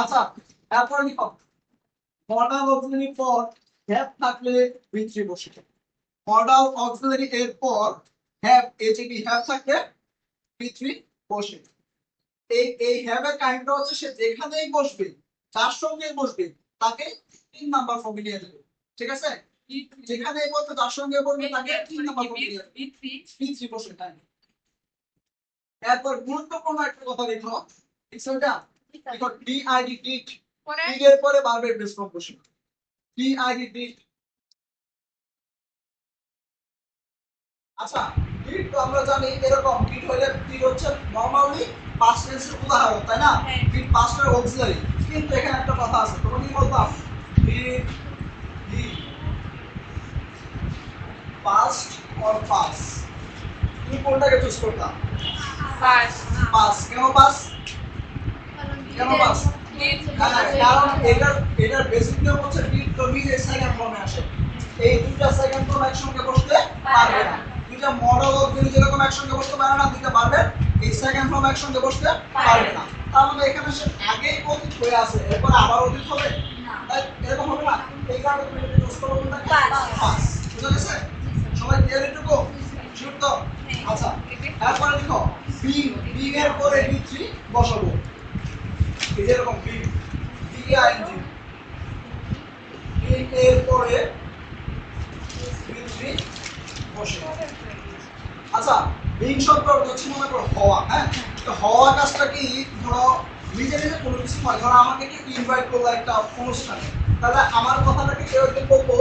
আচ্ছা, এরপর লিখো মডাল অক্সিলারি পর হ্যাভ থাকলে বি3 বসে। মডাল অক্সিলারি এর পর হ্যাভ এজিবি হ্যাভ থাকলে বি3 বসে। এই হ্যাভ এর কাহিনীটা হচ্ছে সে যেখানেই বসবে যার সঙ্গে বসবে তাকে 3 নাম্বার ফর্মে নিয়ে যাবে। ঠিক আছে, যেখানেই বলতে যার সঙ্গে বলবে তাকে 3 নাম্বার ফর্মে নিয়ে যাবে। বি3 বসে। তাই এরপর গুরুত্বপূর্ণ একটা কথা লিখো, লিখছো এটা লিখো ডিআইডি ডিড। ডিড এর পরে ভার্বের বেস ফর্ম বসে। DID did. আচ্ছা, ডিড তো আমরা জানি এরকম ডিড হইলে ডিড হচ্ছে নরমালি পাস্ট টেন্সের উদাহরণ, তাই না? ডিড পাস্টের অক্সিলারি। কিন্তু এখানে একটা কথা আছে, তোমরা কি বলতাম did the past or pass? তুমি কোনটাকে চুজ করতাম? পাস। পাস। কেন পাস? কেন পাস? কারণ এটার বেসিক নিয়ম হচ্ছে ডিড তো নিজে সেকেন্ড ফর্মে আসে। এই দুইটা সেকেন্ড ফর্ম একসঙ্গে বসতে পারবে না। দুইটা মডেল অক্সিলারি যেরকম একসঙ্গে বসতে পারে না, দুইটা ভার্বের এই সেকেন্ড ফর্ম একসঙ্গে বসতে পারবে না। তার মানে এখানে সে আগেই অতীত হয়ে আছে, এরপর আবার অতীত হবে না, তাই এরকম হবে না। এই কারণে তুমি এটা চুজ করো কোনটা? পাস। বুঝা গেছে? সবাই ক্লিয়ার এটুকু? শিওর তো? আচ্ছা, এরপর লিখো বি এর পরে বি3 বসাবো। এই যে এরকম বি আইএনজি বি এর পরে বি3 বসে। আচ্ছা, বিং শব্দ হচ্ছে মনে করো হওয়া। হ্যাঁ, তো হওয়া কাজটা কি? ধরো নিজে নিজে কোনো কিছু হয়, ধরো আমাকে কি ইনভাইট করলো একটা অনুষ্ঠানে, তাহলে আমার কথাটাকে কেউ একজন বলবো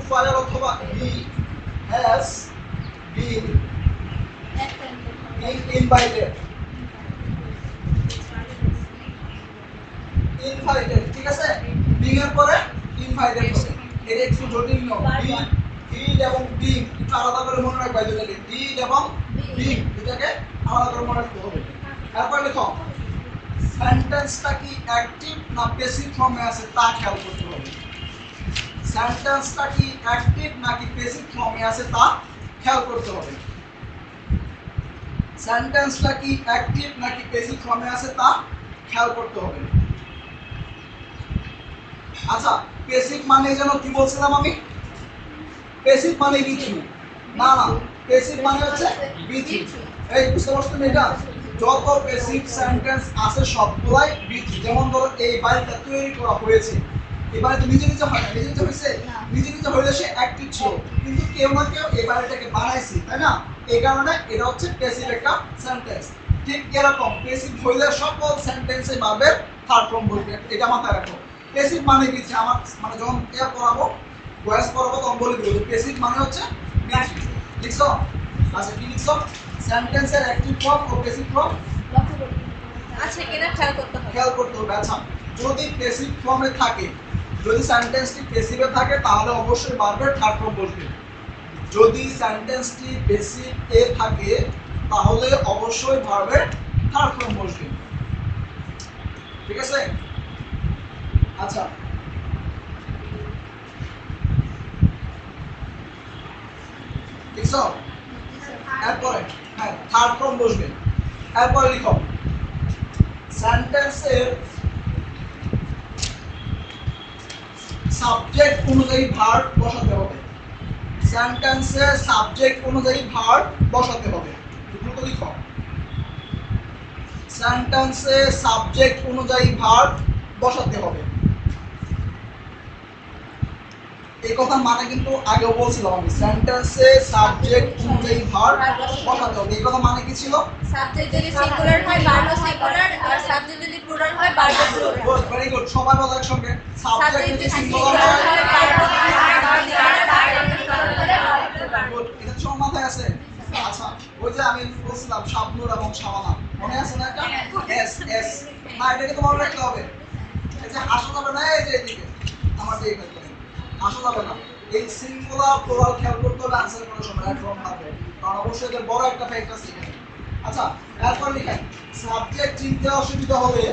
ফায়ার অথবা he has been invited. Invited, ঠিক আছে? বিং এর পরে ইনভাইটেড হবে। এটা একটু জটিল নিয়ম। ডিড এবং বিং একটু আলাদা করে মনে রাখবা দুটাকে। ডিড এবং বিং দুটাকে আলাদা করে মনে রাখতে হবে। তারপর লিখো সেন্টেন্সটা কি অ্যাক্টিভ না প্যাসিভ ফর্মে আছে তা খেয়াল করতে হবে। সেন্টেন্সটা কি অ্যাক্টিভ নাকি প্যাসিভ ফর্মে আছে তা খেয়াল করতে হবে। সেন্টেন্সটা কি অ্যাক্টিভ নাকি প্যাসিভ ফর্মে আছে তা খেয়াল করতে হবে। আচ্ছা, প্যাসিভ মানে যেন কি বলছিলাম আমি? প্যাসিভ মানে বি3। না না, প্যাসিভ মানে হচ্ছে বি3। এই বুঝতে পারছো তুমি? এটা যত প্যাসিভ সেন্টেন্স আছে সবগুলাই বি3। যেমন ধরো এই বাড়িটা তৈরি করা হয়েছে, এই বাড়িটা নিজে নিজে হয় না, নিজে নিজে হয়েছে। নিজে নিজে হইলে সে অ্যাক্টিভ ছিল, কিন্তু কেউ না কেউ এই বাড়িটাকে বানাইছে, তাই না? এই কারণে এটা হচ্ছে প্যাসিভ একটা সেন্টেন্স। ঠিক এরকম প্যাসিভ হইলে সকল সেন্টেন্সে ভার্বের থার্ড ফর্ম বসবে, এটা মাথায় রাখো। প্যাসিভ মানে কি? আমার মানে যখন এ পড়াবো ভয়েস পড়াবো তখন বলে দিব প্যাসিভ মানে হচ্ছে বি3। লিখছো? আচ্ছা, কি লিখছো? সেন্টেন্সের অ্যাক্টিভ ফর্ম ও প্যাসিভ ফর্ম আচ্ছা, এটা খেয়াল করতে হবে। খেয়াল করতে হবে। আচ্ছা, যদি প্যাসিভ ফর্মে থাকে, যদি সেন্টেন্সটি প্যাসিভে থাকে তাহলে অবশ্যই ভার্বের থার্ড ফর্ম বসবে। যদি সেন্টেন্সটি প্যাসিভ এ থাকে তাহলে অবশ্যই ভার্বের থার্ড ফর্ম বসবে। ঠিক আছে? আচ্ছা, লিখছো? এরপরে হ্যাঁ থার্ড ফর্ম বসবে। এরপরে লিখো সেন্টেন্সের সাবজেক্ট অনুযায়ী ভার্ব বসাতে হবে। সেন্টেন্সের সাবজেক্ট অনুযায়ী ভার্ব বসাতে হবে। দ্রুত লিখো সেন্টেন্সের সাবজেক্ট অনুযায়ী ভার্ব বসাতে হবে। এই কথা মানে কিন্তু আগেও বলছিলাম আমি, সেন্টেন্সে সাবজেক্ট অনুযায়ী ভার্ব বসাতে হবে। এই কথা মানে কি ছিল? সাবজেক্ট যদি সিঙ্গুলার হয় ভার্ব সিঙ্গুলার, আর সাবজেক্ট যদি প্লুরাল হয় verb plural. Good, very good. সবাই বলো একসঙ্গে, সাবজেক্ট যদি সিঙ্গুলার হয় ভার্ব সিঙ্গুলার। গুড, এটা তো সবার মাথায় আছে। আচ্ছা, ওই যে আমি বলছিলাম শাবনূর এবং শাবানা, মনে আছে না? এটা এস এস না, এটাকে তো মনে রাখতে হবে। এই যে আসা যাবে না, এই যে এদিকে আমার যে এখানে আসা যাবে না। এই সিঙ্গুলার প্লুরাল খেয়াল করতে হবে আনসার করার সময় একদম ভাবে, কারণ অবশ্যই এর বড় একটা ফ্যাক্ট আছে এখানে। আচ্ছা, এরপর লিখেন সাবজেক্ট চিনতে অসুবিধা হলে,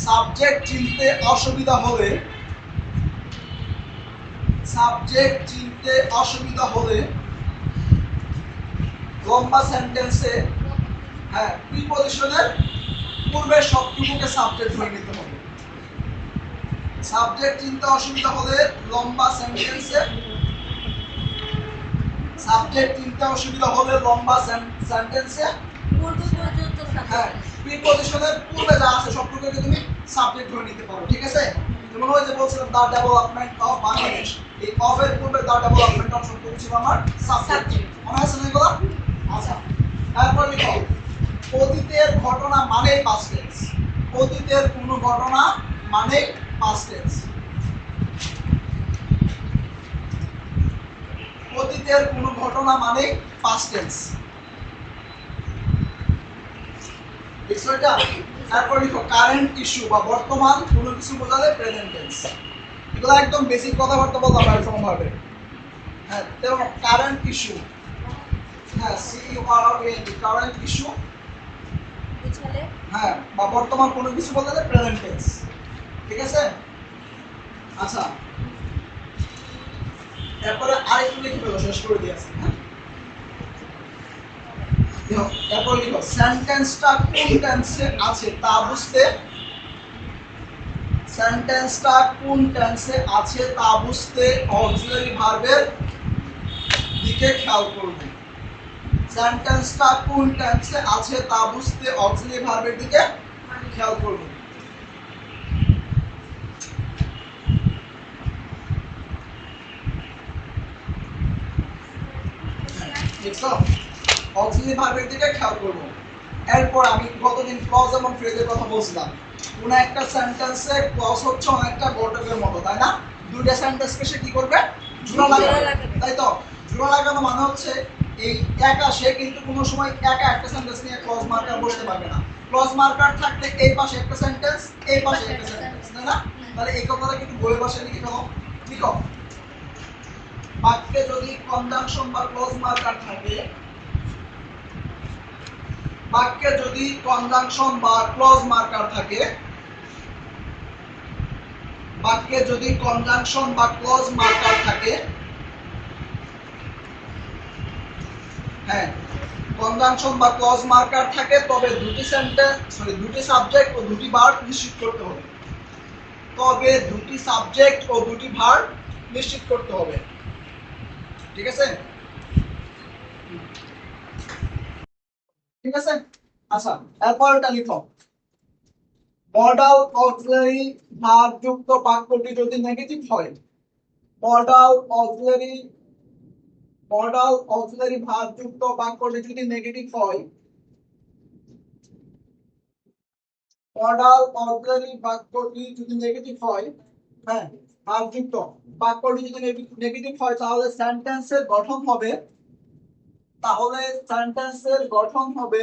সাবজেক্ট চিনতে অসুবিধা হলে, সাবজেক্ট চিনতে অসুবিধা হলে লম্বা সেন্টেন্সে হ্যাঁ প্রিপজিশনের পূর্বে সবটুকুকে সাবজেক্ট ধরে নিতে হবে। সাবজেক্ট চিনতে অসুবিধা হলে লম্বা সেন্টেন্সে পূর্ব পর্যন্ত হ্যাঁ সাবজেক্ট। প্রিপজিশনের পূর্বে যা আছে সবটুকুকে তুমি সাবজেক্ট ধরে নিতে পারো, ঠিক আছে? যেমন ওই যে বলছিলাম দা ডেভেলপমেন্ট অফ বাংলাদেশ, এই অফ এর পূর্বে দা ডেভেলপমেন্ট অফ শব্দটি ছিল আমার সাবজেক্ট। মনে আছে না এগুলো? আচ্ছা, তারপর লিখো অতীতের ঘটনা মানেই পাস্ট টেন্স। অতীতের কোনো ঘটনা মানেই পাস্ট টেন্স। অতীতের কোনো ঘটনা মানেই পাস্ট টেন্স। বিষয়টা তারপর লিখো কারেন্ট ইস্যু বা বর্তমান কোনো কিছু বোঝালে প্রেজেন্ট টেন্স। এগুলো একদম বেসিক কথাবার্তা বললাম এরকম ভাবে। হ্যাঁ, তেমন কারেন্ট ইস্যু, হ্যাঁ C U R O N current issue, বুঝালে হ্যাঁ বা বর্তমান কোনো কিছু বললে প্রেজেন্ট টেন্স, ঠিক আছে? আচ্ছা, এরপরে আরেকটু লিখে ফেলো, শেষ করে দিয়েছি। হ্যাঁ, এরপর লিখো সেন্টেন্সটা কোন টেন্সে আছে তা বুঝতে, সেন্টেন্সটা কোন টেন্সে আছে তা বুঝতে অক্সিলারি ভার্বের দিকে খেয়াল করবে। সেন্টেন্সটা কোন টেন্সে আছে তা বুঝতে অক্সিলারি ভার্বের দিকে খেয়াল করবে। দেখছো, অক্সিলারি ভার্বের দিকে খেয়াল করব। এরপর আমি গতদিন ক্লজ এবং ফ্রেজের কথা বলছিলাম। কোন একটা সেন্টেন্সে ক্লজ হচ্ছে অনেকটা ঘটকের মতো, তাই না? দুইটা সেন্টেন্সকে সে কি করবে? জোড়া লাগাবে, তাই তো? জোড়া লাগানো মানে হচ্ছে এই একা সে কিন্তু কোনো সময় একা একটা সেন্টেন্স নিয়ে ক্লজ মার্কার বসতে পারবে না। ক্লজ মার্কার থাকলে এই পাশে একটা সেন্টেন্স, এই পাশে একটা সেন্টেন্স, তাই না? তাহলে এই কথাটা কিন্তু বইয়ের পাশে লিখে ফেলো। লিখো বাক্যে যদি কনজাংশন বা ক্লজ মার্কার থাকে, বাক্যে যদি কনজাংশন বা ক্লজ মার্কার থাকে, বাক্যে যদি কনজাংশন বা ক্লজ মার্কার থাকে, হ্যাঁ কনজাংশন বা ক্লজ মার্কার থাকে, তবে দুটি সাবজেক্ট ও দুটি ভার্ব নিশ্চিত করতে হবে। তবে দুটি সাবজেক্ট ও দুটি ভার্ব নিশ্চিত করতে হবে, ঠিক আছে? ঠিক আছে, আচ্ছা এরপর এটা লিখো মডাল অক্সিলারি ভার্ব যুক্ত বাক্যটি যদি নেগেটিভ হয়, মডাল অক্সিলারি ভার্ব যুক্ত বাক্যটি যদি নেগেটিভ হয়, মডাল অক্সিলারি বাক্যটি যদি নেগেটিভ হয়, হ্যাঁ ভার্ব যুক্ত বাক্যটি যদি নেগেটিভ হয় তাহলে সেন্টেন্সের গঠন হবে